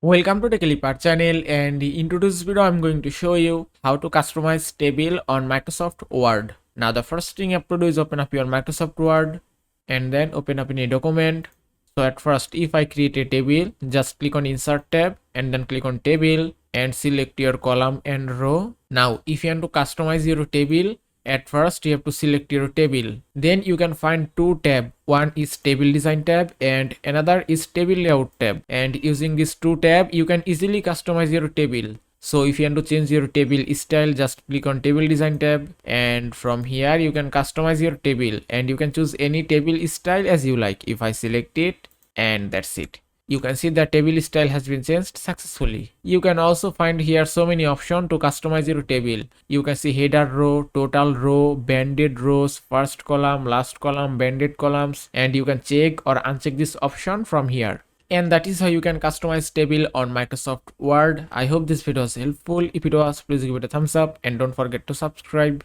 Welcome to TechLeap channel, and in today's video I'm going to show you how to customize table on Microsoft Word. Now the first thing you have to do is open up your Microsoft Word and then open up any document. So at first, if I create a table, just click on Insert tab and then click on Table and select your column and row. Now if you want to customize your table, at first you have to select your table, then you can find two tabs. One is table design tab and another is table layout tab, and using these two tabs you can easily customize your table. So if you want to change your table style, just click on table design tab, and from here you can customize your table and you can choose any table style as you like. If I select it, and that's it, you can see the table style has been changed successfully. You can also find here so many options to customize your table. You can see header row, total row, banded rows, first column, last column, banded columns, and you can check or uncheck this option from here. And that is how you can customize table on Microsoft Word. I hope this video was helpful. If it was, please give it a thumbs up and don't forget to subscribe.